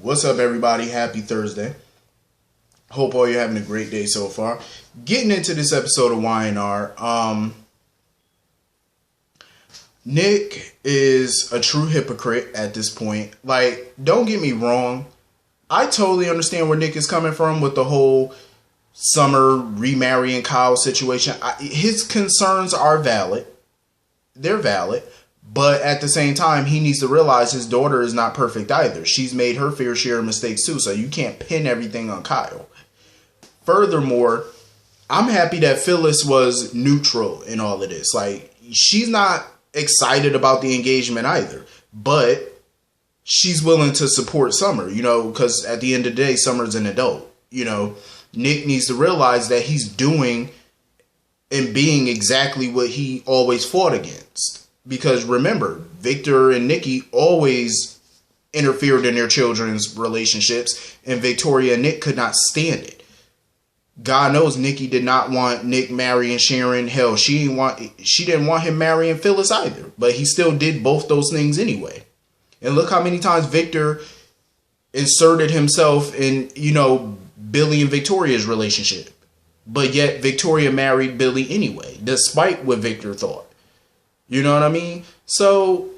What's up, everybody? Happy Thursday. Hope all you're having a great day so far. Getting into this episode of Y&R. Nick is a true hypocrite at this point. Like, don't get me wrong. I totally understand where Nick is coming from with the whole Summer remarrying Kyle situation. His concerns are valid. They're valid. But at the same time, he needs to realize his daughter is not perfect either. She's made her fair share of mistakes too, so you can't pin everything on Kyle. Furthermore, I'm happy that Phyllis was neutral in all of this. Like, she's not excited about the engagement either, but she's willing to support Summer, because at the end of the day, Summer's an adult. Nick needs to realize that he's doing and being exactly what he always fought against. Because remember, Victor and Nikki always interfered in their children's relationships, and Victoria and Nick could not stand it. God knows Nikki did not want Nick marrying Sharon. Hell, she didn't want him marrying Phyllis either. But he still did both those things anyway. And look how many times Victor inserted himself in, Billy and Victoria's relationship. But yet Victoria married Billy anyway, despite what Victor thought. You know what I mean? So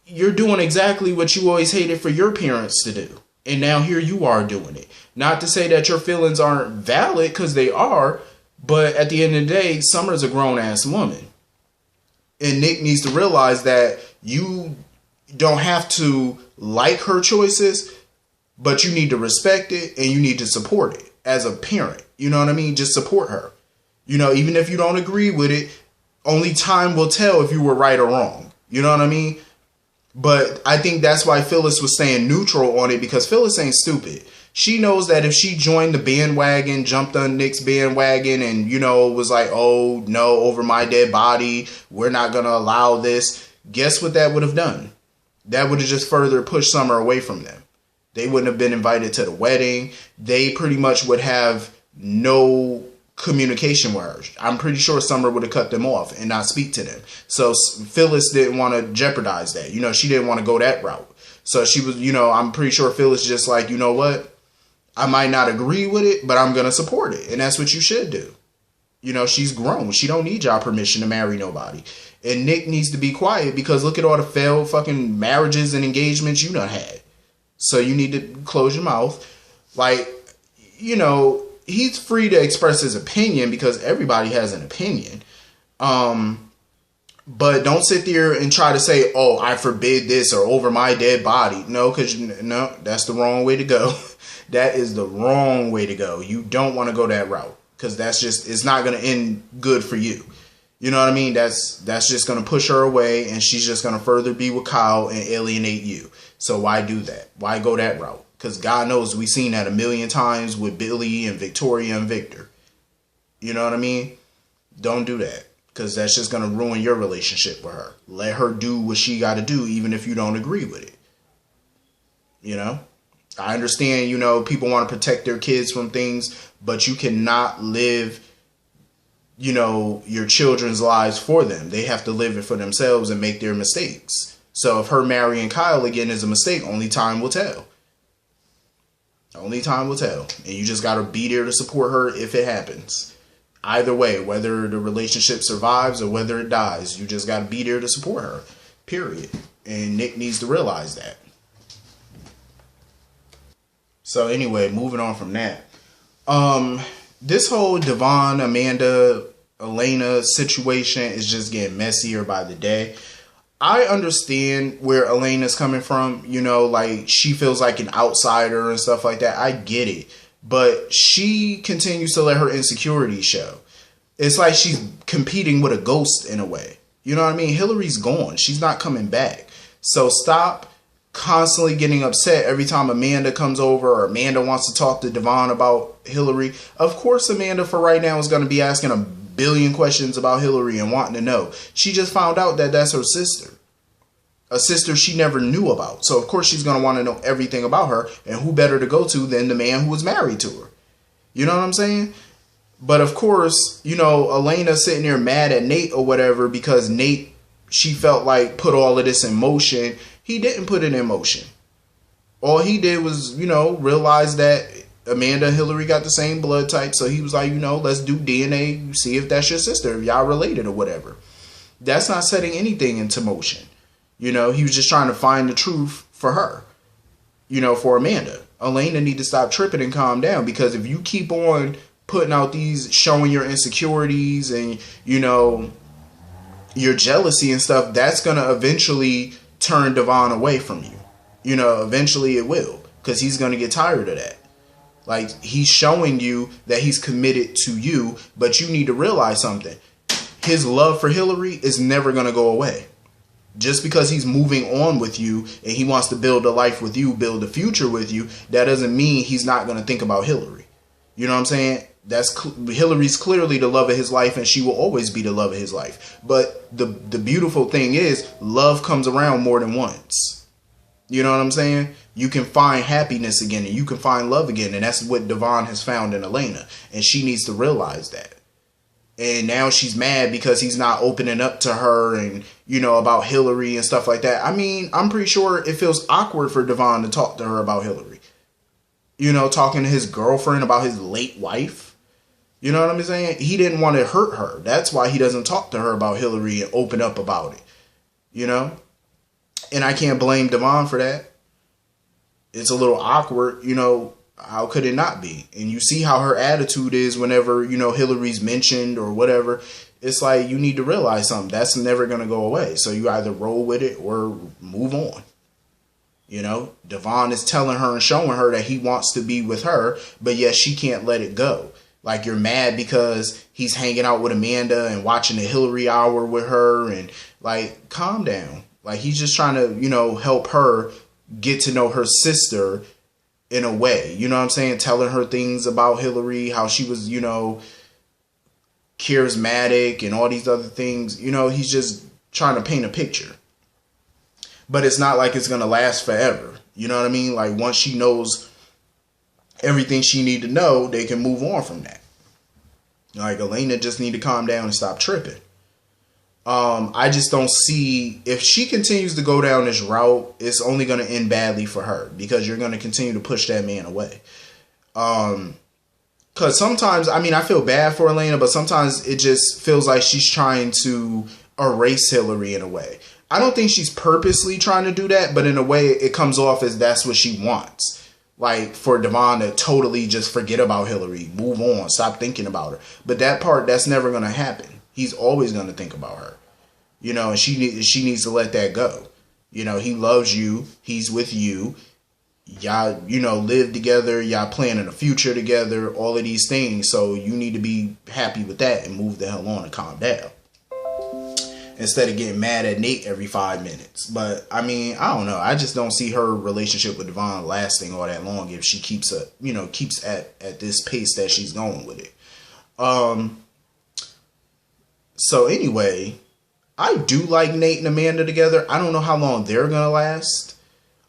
you're doing exactly what you always hated for your parents to do. And now here you are doing it. Not to say that your feelings aren't valid, because they are. But at the end of the day, Summer's a grown-ass woman. And Nick needs to realize that you don't have to like her choices, but you need to respect it and you need to support it as a parent. You know what I mean? Just support her. Even if you don't agree with it, only time will tell if you were right or wrong. You know what I mean? But I think that's why Phyllis was staying neutral on it, because Phyllis ain't stupid. She knows that if she joined the bandwagon, jumped on Nick's bandwagon and, was like, oh, no, over my dead body, we're not going to allow this. Guess what that would have done? That would have just further pushed Summer away from them. They wouldn't have been invited to the wedding. They pretty much would have no communication with her. I'm pretty sure Summer would have cut them off and not speak to them. So Phyllis didn't want to jeopardize that. She didn't want to go that route. So she was, I'm pretty sure Phyllis just like, you know what? I might not agree with it, but I'm going to support it. And that's what you should do. She's grown. She don't need y'all permission to marry nobody. And Nick needs to be quiet, because look at all the failed fucking marriages and engagements you done had. So you need to close your mouth. Like, he's free to express his opinion, because everybody has an opinion. But don't sit there and try to say, oh, I forbid this or over my dead body. No, that's the wrong way to go. That is the wrong way to go. You don't want to go that route, because it's not going to end good for you. You know what I mean? That's just going to push her away, and she's just going to further be with Kyle and alienate you. So why do that? Why go that route? Because God knows we've seen that a million times with Billy and Victoria and Victor. You know what I mean? Don't do that, because that's just going to ruin your relationship with her. Let her do what she got to do, even if you don't agree with it. I understand, people want to protect their kids from things, but you cannot live, your children's lives for them. They have to live it for themselves and make their mistakes. So if her marrying Kyle again is a mistake, only time will tell. Only time will tell. And you just got to be there to support her if it happens. Either way, whether the relationship survives or whether it dies, you just got to be there to support her. Period. And Nick needs to realize that. So anyway, moving on from that. This whole Devon, Amanda, Elena situation is just getting messier by the day. I understand where Elena's coming from, like she feels like an outsider and stuff like that. I get it. But she continues to let her insecurities show. It's like she's competing with a ghost in a way. You know what I mean? Hillary's gone. She's not coming back. So stop constantly getting upset every time Amanda comes over or Amanda wants to talk to Devon about Hillary. Of course, Amanda for right now is going to be asking a billion questions about Hillary and wanting to know. She just found out that that's her sister. A sister she never knew about. So, of course, she's going to want to know everything about her. And who better to go to than the man who was married to her? You know what I'm saying? But, of course, Elena sitting there mad at Nate or whatever because Nate, she felt like put all of this in motion. He didn't put it in motion. All he did was, realize that Amanda and Hillary got the same blood type. So he was like, let's do DNA, see if that's your sister, if y'all related or whatever. That's not setting anything into motion. He was just trying to find the truth for her, for Amanda. Elena need to stop tripping and calm down, because if you keep on putting out these, showing your insecurities and, your jealousy and stuff, that's going to eventually turn Devon away from you. Eventually it will, because he's going to get tired of that. Like, he's showing you that he's committed to you, but you need to realize something. His love for Hillary is never going to go away. Just because he's moving on with you and he wants to build a life with you, build a future with you, that doesn't mean he's not going to think about Hillary. You know what I'm saying? Hillary's clearly the love of his life, and she will always be the love of his life. But the beautiful thing is, love comes around more than once. You know what I'm saying? You can find happiness again, and you can find love again, and that's what Devon has found in Elena, and she needs to realize that. And now she's mad because he's not opening up to her and, about Hillary and stuff like that. I mean, I'm pretty sure it feels awkward for Devon to talk to her about Hillary. Talking to his girlfriend about his late wife. You know what I'm saying? He didn't want to hurt her. That's why he doesn't talk to her about Hillary and open up about it. And I can't blame Devon for that. It's a little awkward, how could it not be? And you see how her attitude is whenever, Hillary's mentioned or whatever. It's like, you need to realize something. That's never going to go away. So you either roll with it or move on. Devon is telling her and showing her that he wants to be with her, but yet she can't let it go. Like, you're mad because he's hanging out with Amanda and watching the Hillary hour with her, and like, calm down. Like, he's just trying to, help her get to know her sister in a way, you know what I'm saying? Telling her things about Hillary, how she was, charismatic and all these other things. He's just trying to paint a picture. But it's not like it's going to last forever. You know what I mean? Like, once she knows everything she need to know, they can move on from that. Like, Elena just need to calm down and stop tripping. I just don't see, if she continues to go down this route, it's only going to end badly for her, because you're going to continue to push that man away. Because sometimes, I feel bad for Elena, but sometimes it just feels like she's trying to erase Hillary in a way. I don't think she's purposely trying to do that, but in a way it comes off as that's what she wants. Like, for Devon to totally just forget about Hillary, move on, stop thinking about her. But that part, that's never going to happen. He's always going to think about her. And she needs to let that go. He loves you. He's with you. Y'all, live together. Y'all planning a future together. All of these things. So you need to be happy with that and move the hell on and calm down. Instead of getting mad at Nate every 5 minutes. But, I don't know. I just don't see her relationship with Devon lasting all that long if she keeps at this pace that she's going with it. So anyway, I do like Nate and Amanda together. I don't know how long they're going to last,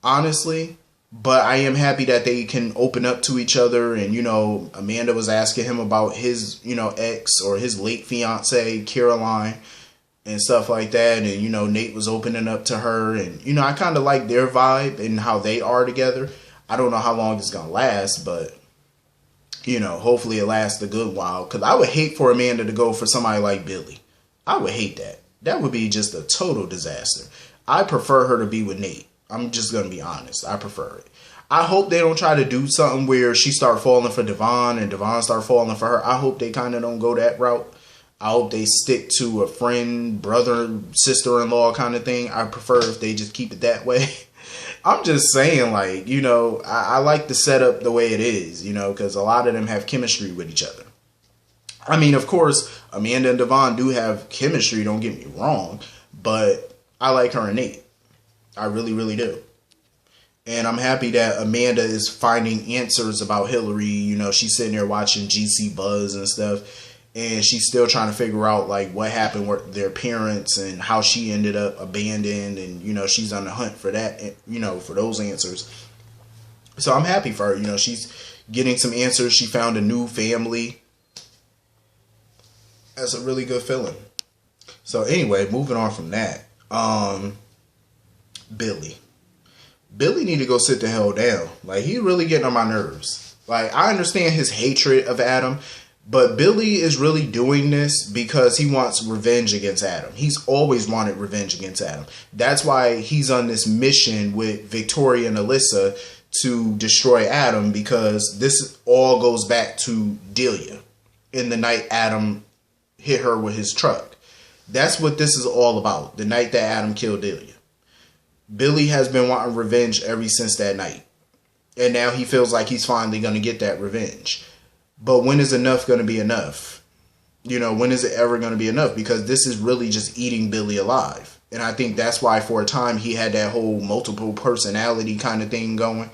honestly. But I am happy that they can open up to each other. And, Amanda was asking him about his, ex or his late fiance, Caroline, and stuff like that. And, Nate was opening up to her. And, I kind of like their vibe and how they are together. I don't know how long it's going to last, but, hopefully it lasts a good while. Because I would hate for Amanda to go for somebody like Billy. I would hate that. That would be just a total disaster. I prefer her to be with Nate. I'm just going to be honest. I prefer it. I hope they don't try to do something where she start falling for Devon and Devon start falling for her. I hope they kind of don't go that route. I hope they stick to a friend, brother, sister-in-law kind of thing. I prefer if they just keep it that way. I'm just saying, like, I like the setup the way it is, because a lot of them have chemistry with each other. Of course, Amanda and Devon do have chemistry, don't get me wrong, but I like her and Nate. I really, really do. And I'm happy that Amanda is finding answers about Hillary. She's sitting there watching GC Buzz and stuff, and she's still trying to figure out, like, what happened with their parents and how she ended up abandoned, and, she's on the hunt for that, for those answers. So I'm happy for her. She's getting some answers. She found a new family. That's a really good feeling. So anyway, moving on from that. Billy. Billy need to go sit the hell down. Like, he really getting on my nerves. Like, I understand his hatred of Adam, but Billy is really doing this because he wants revenge against Adam. He's always wanted revenge against Adam. That's why he's on this mission with Victoria and Alyssa to destroy Adam, because this all goes back to Delia in the night Adam hit her with his truck. That's what this is all about. The night that Adam killed Delia. Billy has been wanting revenge ever since that night. And now he feels like he's finally going to get that revenge. But when is enough going to be enough? You know, when is it ever going to be enough? Because this is really just eating Billy alive. And I think that's why for a time he had that whole multiple personality kind of thing going.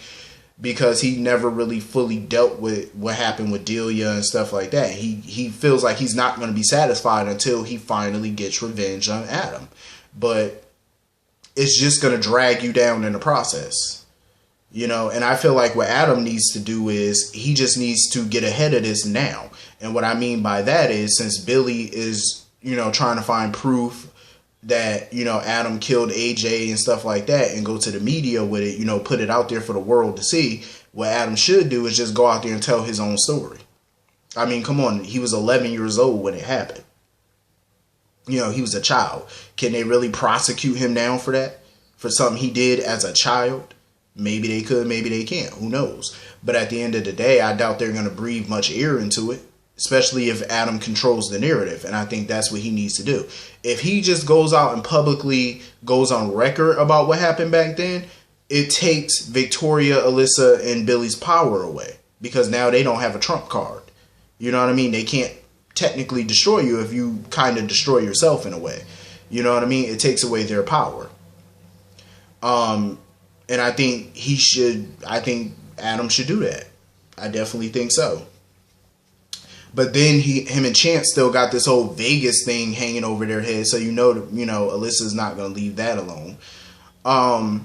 Because he never really fully dealt with what happened with Delia and stuff like that. He feels like he's not going to be satisfied until he finally gets revenge on Adam. But it's just going to drag you down in the process. You know, and I feel like what Adam needs to do is he just needs to get ahead of this now. And what I mean by that is, since Billy is, you know, trying to find proof that, you know, Adam killed AJ and stuff like that and go to the media with it, you know, put it out there for the world to see, what Adam should do is just go out there and tell his own story. I mean, come on, he was 11 years old when it happened. You know, he was a child. Can they really prosecute him now for that? For something he did as a child? Maybe they could, maybe they can't. Who knows? But at the end of the day, I doubt they're going to breathe much air into it. Especially if Adam controls the narrative. And I think that's what he needs to do. If he just goes out and publicly goes on record about what happened back then, it takes Victoria, Alyssa, and Billy's power away. Because now they don't have a trump card. You know what I mean? They can't technically destroy you if you kind of destroy yourself in a way. You know what I mean? It takes away their power. And I think Adam should do that. I definitely think so. But then him and Chance still got this whole Vegas thing hanging over their head. So, Alyssa's not going to leave that alone. I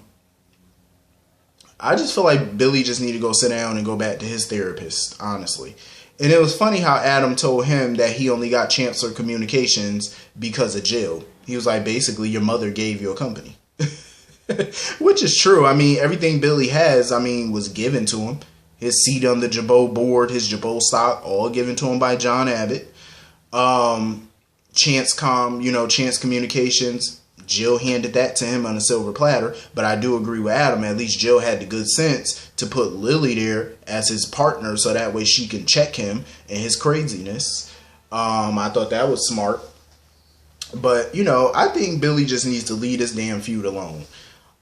just feel like Billy just need to go sit down and go back to his therapist, honestly. And it was funny how Adam told him that he only got Chancellor Communications because of Jill. He was like, basically, your mother gave you a company. Which is true. I mean, everything Billy has, was given to him. His seat on the Jabot board, his Jabot stock, all given to him by John Abbott. Chance Communications, Jill handed that to him on a silver platter. But I do agree with Adam. At least Jill had the good sense to put Lily there as his partner, so that way she can check him and his craziness. I thought that was smart. But, I think Billy just needs to leave this damn feud alone.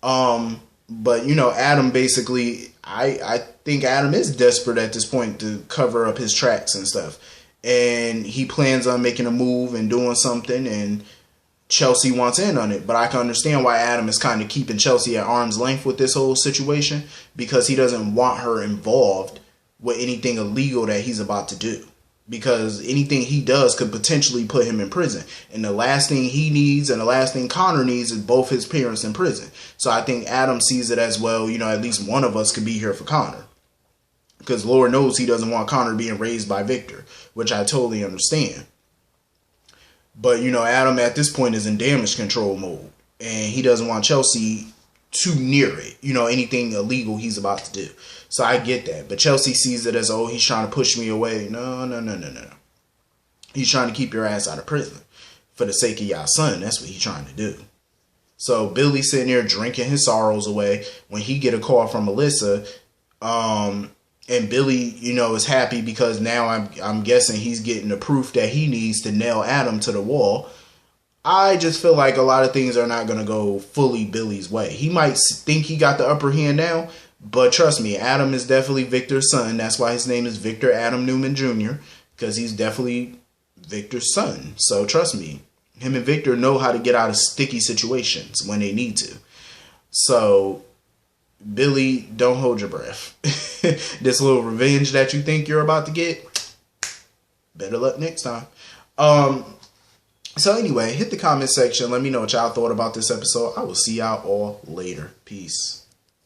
But, Adam basically, I think Adam is desperate at this point to cover up his tracks and stuff. And he plans on making a move and doing something, and Chelsea wants in on it. But I can understand why Adam is kind of keeping Chelsea at arm's length with this whole situation, because he doesn't want her involved with anything illegal that he's about to do. Because anything he does could potentially put him in prison. And the last thing he needs and the last thing Connor needs is both his parents in prison. So I think Adam sees it as, well, at least one of us could be here for Connor. Because Lord knows he doesn't want Connor being raised by Victor, which I totally understand. But, Adam at this point is in damage control mode. And he doesn't want Chelsea too near it. Anything illegal he's about to do. So I get that. But Chelsea sees it as, oh, he's trying to push me away. No. He's trying to keep your ass out of prison for the sake of y'all son. That's what he's trying to do. So Billy's sitting there drinking his sorrows away when he get a call from Alyssa. And Billy, is happy because now I'm guessing he's getting the proof that he needs to nail Adam to the wall. I just feel like a lot of things are not going to go fully Billy's way. He might think he got the upper hand now, but trust me, Adam is definitely Victor's son. That's why his name is Victor Adam Newman Jr., because he's definitely Victor's son. So trust me, him and Victor know how to get out of sticky situations when they need to. So, Billy, don't hold your breath. This little revenge that you think you're about to get, better luck next time. So anyway, hit the comment section. Let me know what y'all thought about this episode. I will see y'all all later. Peace.